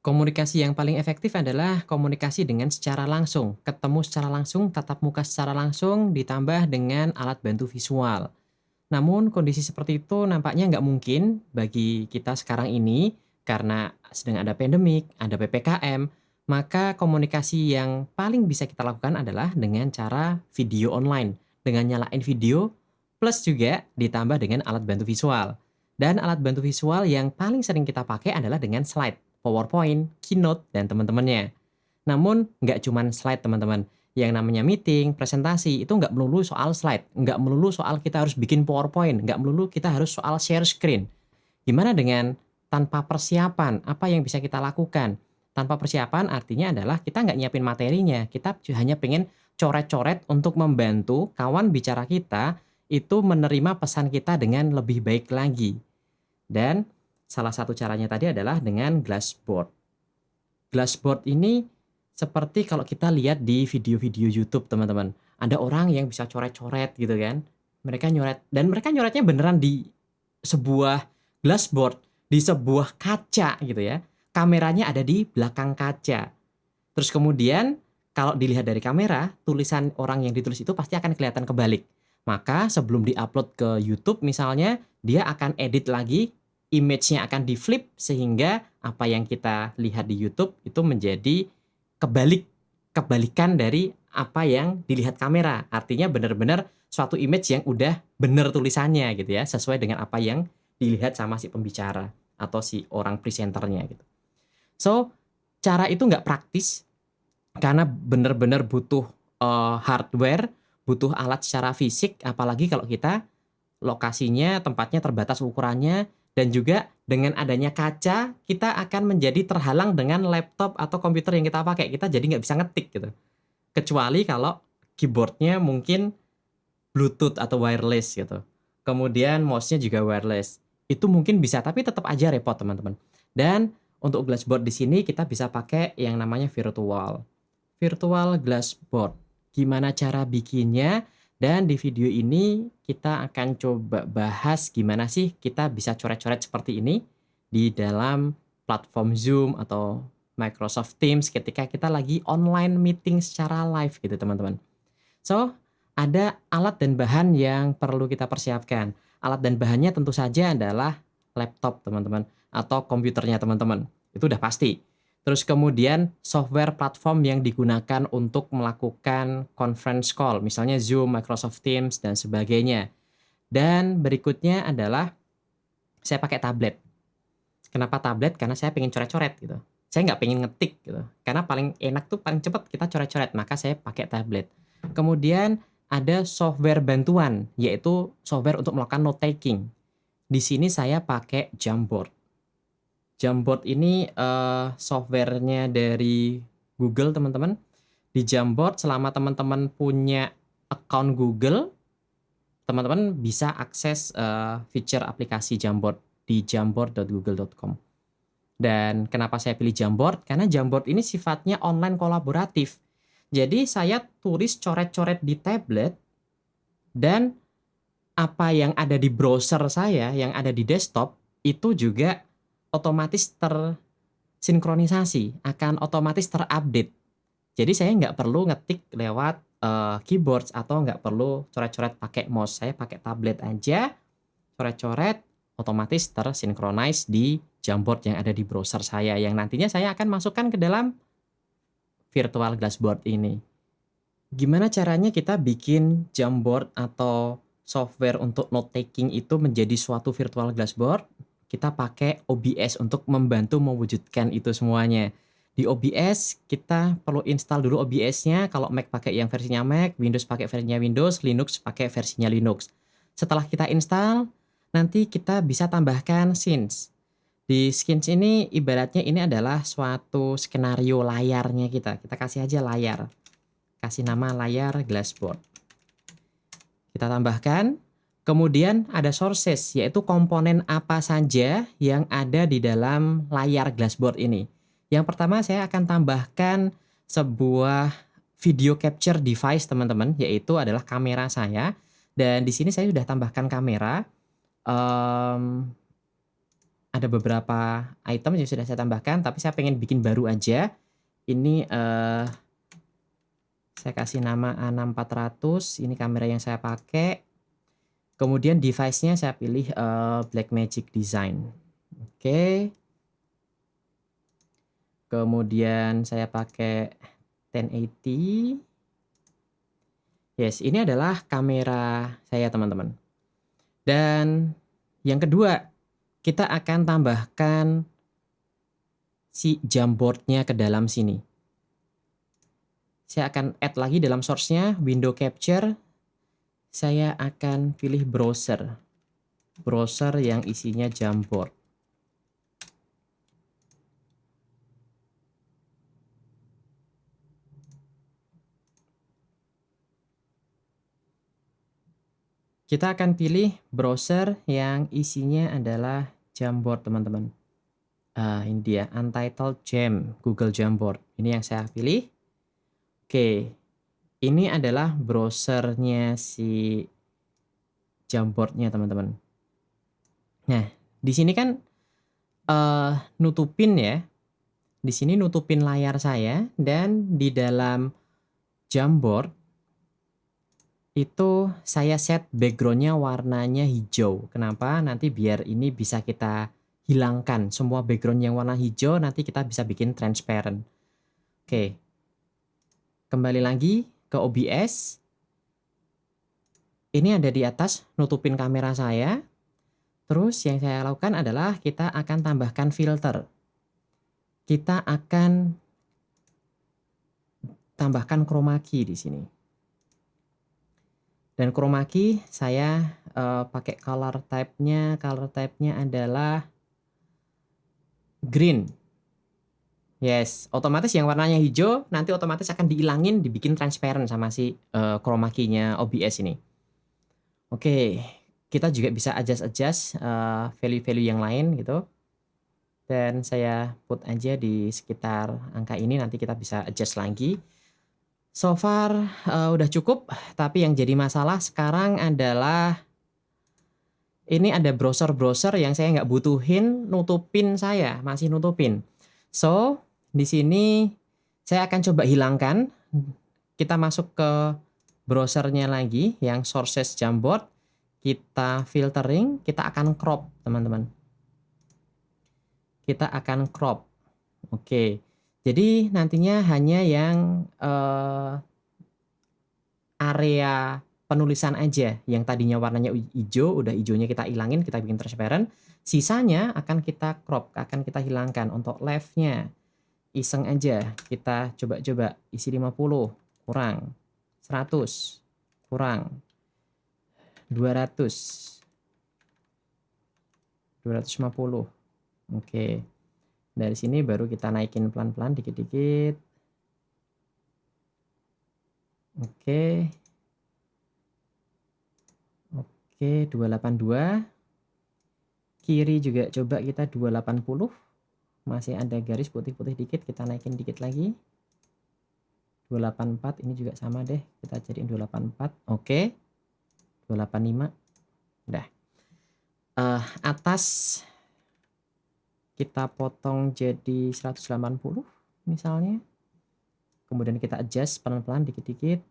Komunikasi yang paling efektif adalah komunikasi dengan secara langsung, ketemu secara langsung, tatap muka secara langsung, ditambah dengan alat bantu visual. Namun kondisi seperti itu nampaknya nggak mungkin bagi kita sekarang ini karena sedang ada pandemik, ada PPKM, maka komunikasi yang paling bisa kita lakukan adalah dengan cara video online, dengan nyalain video plus juga ditambah dengan alat bantu visual. Dan alat bantu visual yang paling sering kita pakai adalah dengan slide, PowerPoint, Keynote, dan teman-temannya. Namun nggak cuman slide teman-teman, yang namanya meeting, presentasi itu nggak melulu soal slide, nggak melulu soal kita harus bikin PowerPoint, nggak melulu kita harus soal share screen. Gimana dengan tanpa persiapan, apa yang bisa kita lakukan? Tanpa persiapan artinya adalah kita nggak nyiapin materinya, kita hanya pengen coret-coret untuk membantu kawan bicara kita itu menerima pesan kita dengan lebih baik lagi. Dan salah satu caranya tadi adalah dengan Glassboard. Glassboard ini seperti kalau kita lihat di video-video YouTube teman-teman. Ada orang yang bisa coret-coret gitu kan. Mereka nyoret dan mereka nyoretnya beneran di sebuah glassboard, di sebuah kaca gitu ya. Kameranya ada di belakang kaca. Terus kemudian kalau dilihat dari kamera, tulisan orang yang ditulis itu pasti akan kelihatan kebalik. Maka sebelum diupload ke YouTube misalnya, dia akan edit lagi, image-nya akan di-flip sehingga apa yang kita lihat di YouTube itu menjadi kebalikan dari apa yang dilihat kamera. Artinya benar-benar suatu image yang udah benar tulisannya gitu ya, sesuai dengan apa yang dilihat sama si pembicara atau si orang presenternya gitu. So, cara itu nggak praktis karena benar-benar butuh hardware, butuh alat secara fisik, apalagi kalau kita lokasinya, tempatnya terbatas ukurannya, dan juga dengan adanya kaca, kita akan menjadi terhalang dengan laptop atau komputer yang kita pakai. Kita jadi nggak bisa ngetik gitu. Kecuali kalau keyboardnya mungkin Bluetooth atau wireless gitu. Kemudian mouse-nya juga wireless. Itu mungkin bisa, tapi tetap aja repot teman-teman. Dan untuk Glassboard di sini kita bisa pakai yang namanya virtual Glassboard. Gimana cara bikinnya? Dan di video ini kita akan coba bahas gimana sih kita bisa coret-coret seperti ini di dalam platform Zoom atau Microsoft Teams ketika kita lagi online meeting secara live gitu teman-teman. So, ada alat dan bahan yang perlu kita persiapkan. Alat dan bahannya tentu saja adalah laptop teman-teman atau komputernya teman-teman. Itu udah pasti. Terus kemudian software platform yang digunakan untuk melakukan conference call, misalnya Zoom, Microsoft Teams, dan sebagainya. Dan berikutnya adalah saya pakai tablet. Kenapa tablet? Karena saya pengen coret-coret gitu. Saya nggak pengen ngetik gitu. Karena paling enak tuh paling cepat kita coret-coret, maka saya pakai tablet. Kemudian ada software bantuan, yaitu software untuk melakukan note taking. Di sini saya pakai Jamboard. Jamboard ini softwarenya dari Google teman-teman. Di Jamboard selama teman-teman punya account Google, teman-teman bisa akses feature aplikasi Jamboard di jamboard.google.com. Dan kenapa saya pilih Jamboard? Karena Jamboard ini sifatnya online kolaboratif. Jadi saya tulis coret-coret di tablet dan apa yang ada di browser saya, yang ada di desktop, itu juga otomatis tersinkronisasi, akan otomatis terupdate. Jadi saya nggak perlu ngetik lewat keyboard atau nggak perlu coret-coret pakai mouse. Saya pakai tablet aja, coret-coret, otomatis tersinkronis di Jamboard yang ada di browser saya, yang nantinya saya akan masukkan ke dalam virtual Glassboard ini. Gimana caranya kita bikin Jamboard atau software untuk note taking itu menjadi suatu virtual Glassboard? Kita pakai OBS untuk membantu mewujudkan itu semuanya. Di OBS kita perlu install dulu OBS-nya, kalau Mac pakai yang versinya Mac, Windows pakai versinya Windows, Linux pakai versinya Linux. Setelah kita install, nanti kita bisa tambahkan scenes. Di scenes ini ibaratnya ini adalah suatu skenario layarnya kita. Kita kasih aja layar. Kasih nama layar Glassboard. Kita tambahkan. Kemudian ada sources, yaitu komponen apa saja yang ada di dalam layar Glassboard ini. Yang pertama saya akan tambahkan sebuah video capture device teman-teman, yaitu adalah kamera saya. Dan di sini saya sudah tambahkan kamera. ada beberapa item yang sudah saya tambahkan, tapi saya pengen bikin baru aja. Ini saya kasih nama A6400, ini kamera yang saya pakai. Kemudian device-nya saya pilih Blackmagic Design. Oke. Kemudian saya pakai 1080. Yes, ini adalah kamera saya, teman-teman. Dan yang kedua, kita akan tambahkan si jamboardnya ke dalam sini. Saya akan add lagi dalam source-nya, window capture. Saya akan pilih browser. Browser yang isinya jamboard. Kita akan pilih browser yang isinya adalah Jamboard, teman-teman. Ini dia, Untitled Jam, Google Jamboard. Ini yang saya pilih. Oke, ini adalah browsernya si Jamboardnya, teman-teman. Nah, di sini kan nutupin ya. Di sini nutupin layar saya, dan di dalam Jamboard itu saya set backgroundnya warnanya hijau. Kenapa? Nanti biar ini bisa kita hilangkan semua background yang warna hijau, nanti kita bisa bikin transparent. Oke, kembali lagi ke OBS. Ini ada di atas nutupin kamera saya. Terus yang saya lakukan adalah kita akan tambahkan filter. Kita akan tambahkan chroma key di sini. Dan chroma key saya pakai color type-nya adalah green. Yes, otomatis yang warnanya hijau nanti otomatis akan dihilangin, dibikin transparent sama si chroma key-nya OBS ini. Oke, kita juga bisa adjust value-value yang lain gitu. Dan saya put aja di sekitar angka ini, nanti kita bisa adjust lagi. So far udah cukup, tapi yang jadi masalah sekarang adalah ini ada browser-browser yang saya nggak butuhin, nutupin saya, masih nutupin. So, di sini saya akan coba hilangkan. Kita masuk ke browsernya lagi, yang sources Jamboard. Kita filtering, kita akan crop, teman-teman. Kita akan crop. Oke, jadi nantinya hanya yang area penulisan aja yang tadinya warnanya hijau, udah hijaunya kita hilangin, kita bikin transparent. Sisanya akan kita crop, akan kita hilangkan. Untuk left-nya iseng aja, kita coba-coba isi 50, kurang 100, kurang 200, 250. Oke, dari sini baru kita naikin pelan-pelan dikit-dikit. Oke. Oke, 282. Kiri juga coba kita 280. Masih ada garis putih-putih dikit, kita naikin dikit lagi. 284, ini juga sama deh, kita jadiin 284. Oke. 285. Udah. Atas kita potong jadi 180 misalnya. Kemudian kita adjust pelan-pelan dikit-dikit.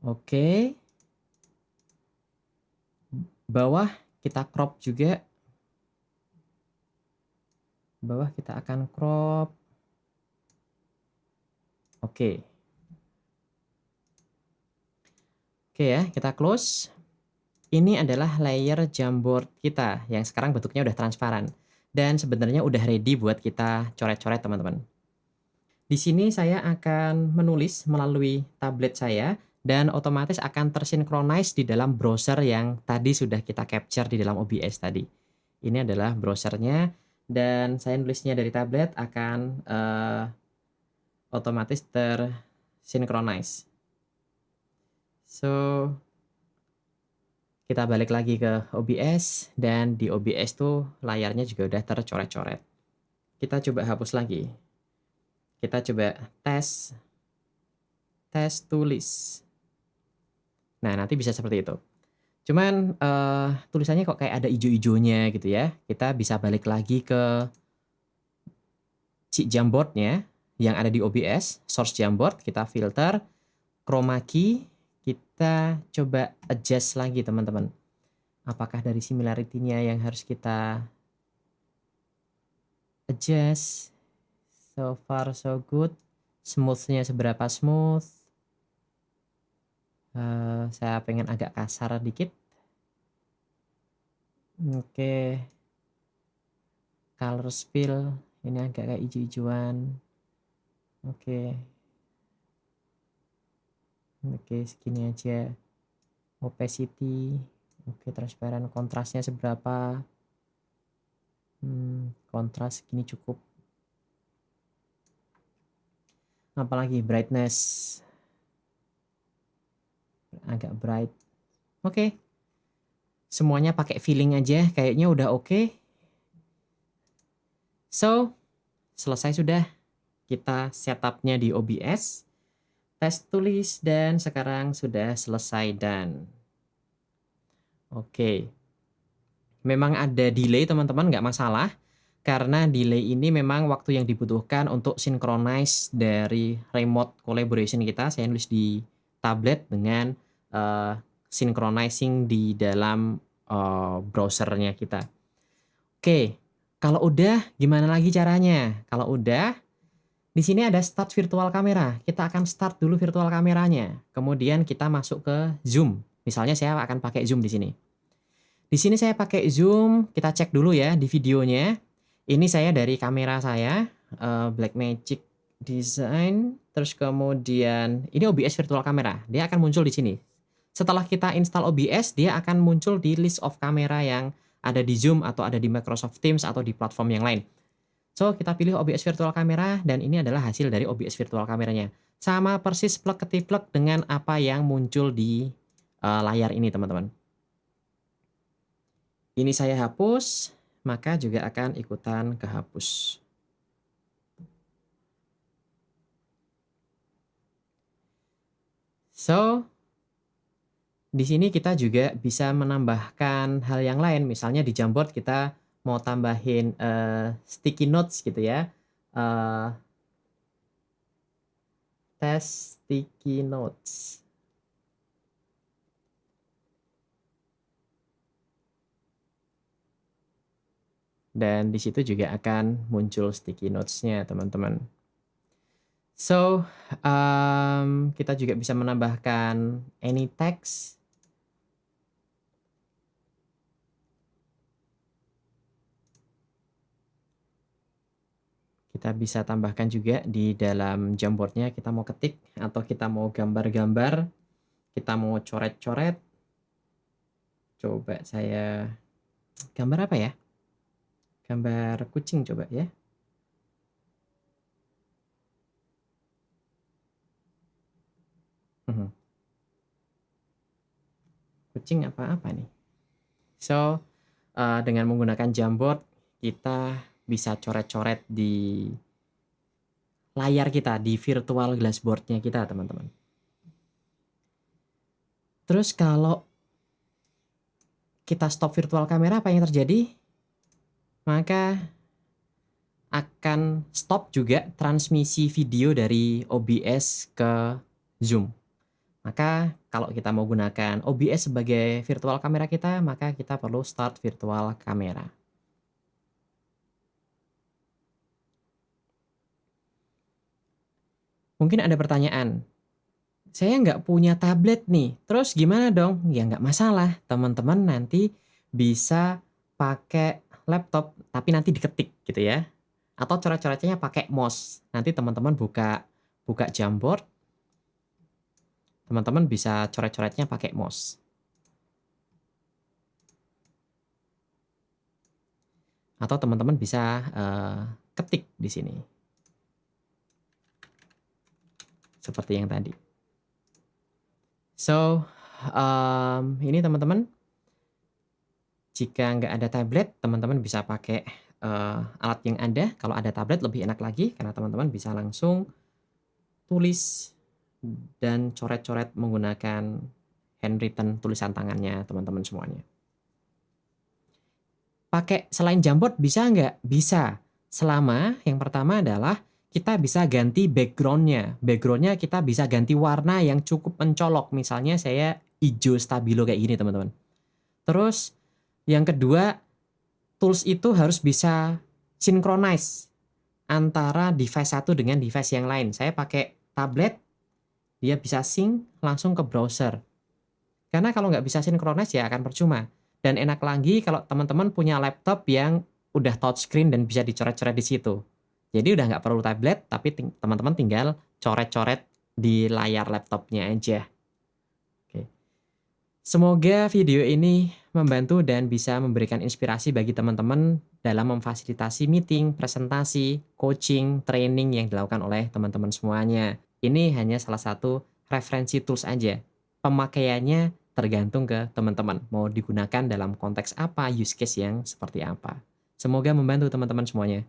Oke. Bawah kita crop juga. Bawah kita akan crop. Oke. Oke ya, kita close. Ini adalah layer Jamboard kita yang sekarang bentuknya udah transparan. Dan sebenarnya udah ready buat kita coret-coret, teman-teman. Di sini saya akan menulis melalui tablet saya dan otomatis akan tersinkronis di dalam browser yang tadi sudah kita capture di dalam OBS tadi. Ini adalah browsernya dan saya nulisnya dari tablet akan otomatis tersinkronis. So, kita balik lagi ke OBS dan di OBS tuh layarnya juga udah tercoret-coret. Kita coba hapus lagi. Kita coba tes tulis. Nah, nanti bisa seperti itu. Cuman, tulisannya kok kayak ada ijo-ijonya gitu ya. Kita bisa balik lagi ke si Jamboard-nya yang ada di OBS, source Jamboard, kita filter, chroma key, kita coba adjust lagi teman-teman. Apakah dari similarity-nya yang harus kita adjust? So far so good. Smooth-nya seberapa smooth? Saya pengen agak kasar dikit. Oke. Color spill ini agak kayak hijau-hijauan. Oke. Oke, segini aja. Opacity. Oke, transparan, kontrasnya seberapa? Kontras segini cukup. Apalagi brightness. Agak bright. Oke. Semuanya pakai feeling aja, kayaknya udah oke. So, selesai sudah kita setupnya di OBS, tes tulis, dan sekarang sudah selesai dan oke. Memang ada delay teman-teman, nggak masalah. Karena delay ini memang waktu yang dibutuhkan untuk synchronize dari remote collaboration kita. Saya nulis di tablet dengan synchronizing di dalam browsernya kita. Oke, kalau udah gimana lagi caranya? Kalau udah, di sini ada start virtual camera. Kita akan start dulu virtual kameranya. Kemudian kita masuk ke Zoom. Misalnya saya akan pakai Zoom di sini. Di sini saya pakai Zoom, kita cek dulu ya di videonya. Ini saya dari kamera saya, Blackmagic Design, terus kemudian ini OBS virtual camera. Dia akan muncul di sini. Setelah kita install OBS, dia akan muncul di list of kamera yang ada di Zoom atau ada di Microsoft Teams atau di platform yang lain. So, kita pilih OBS virtual camera dan ini adalah hasil dari OBS virtual kameranya. Sama persis plug ketiplek dengan apa yang muncul di layar ini, teman-teman. Ini saya hapus, maka juga akan ikutan kehapus. So, di sini kita juga bisa menambahkan hal yang lain. Misalnya di Jamboard kita mau tambahin sticky notes gitu ya. Tes sticky notes. Dan di situ juga akan muncul sticky notes-nya, teman-teman. So, kita juga bisa menambahkan any text. Kita bisa tambahkan juga di dalam Jamboard-nya, kita mau ketik atau kita mau gambar-gambar, kita mau coret-coret. Coba saya gambar apa ya? Gambar kucing coba ya. Kucing apa-apa nih. So, dengan menggunakan Jamboard, kita bisa coret-coret di layar kita, di virtual glassboard-nya kita, teman-teman. Terus kalau kita stop virtual kamera, apa yang terjadi? Maka akan stop juga transmisi video dari OBS ke Zoom. Maka kalau kita mau gunakan OBS sebagai virtual kamera kita, maka kita perlu start virtual kamera. Mungkin ada pertanyaan, saya nggak punya tablet nih, terus gimana dong? Ya nggak masalah, teman-teman nanti bisa pakai laptop, tapi nanti diketik gitu ya. Atau coret-coretnya pakai mouse. Nanti teman-teman buka Jamboard, teman-teman bisa coret-coretnya pakai mouse. Atau teman-teman bisa ketik di sini. Seperti yang tadi. So, ini teman-teman, jika nggak ada tablet, teman-teman bisa pakai alat yang ada. Kalau ada tablet lebih enak lagi, karena teman-teman bisa langsung tulis dan coret-coret menggunakan handwritten tulisan tangannya teman-teman semuanya. Pakai selain Jamboard bisa nggak? Bisa. Selama yang pertama adalah kita bisa ganti backgroundnya. Backgroundnya kita bisa ganti warna yang cukup mencolok. Misalnya saya hijau stabilo kayak gini teman-teman. Terus yang kedua, tools itu harus bisa synchronize antara device satu dengan device yang lain. Saya pakai tablet, dia bisa sync langsung ke browser. Karena kalau nggak bisa synchronize ya akan percuma. Dan enak lagi kalau teman-teman punya laptop yang udah touchscreen dan bisa dicoret-coret di situ. Jadi udah nggak perlu tablet, tapi teman-teman tinggal coret-coret di layar laptopnya aja. Oke. Semoga video ini membantu dan bisa memberikan inspirasi bagi teman-teman dalam memfasilitasi meeting, presentasi, coaching, training yang dilakukan oleh teman-teman semuanya. Ini hanya salah satu referensi tools aja. Pemakaiannya tergantung ke teman-teman, mau digunakan dalam konteks apa, use case yang seperti apa. Semoga membantu teman-teman semuanya.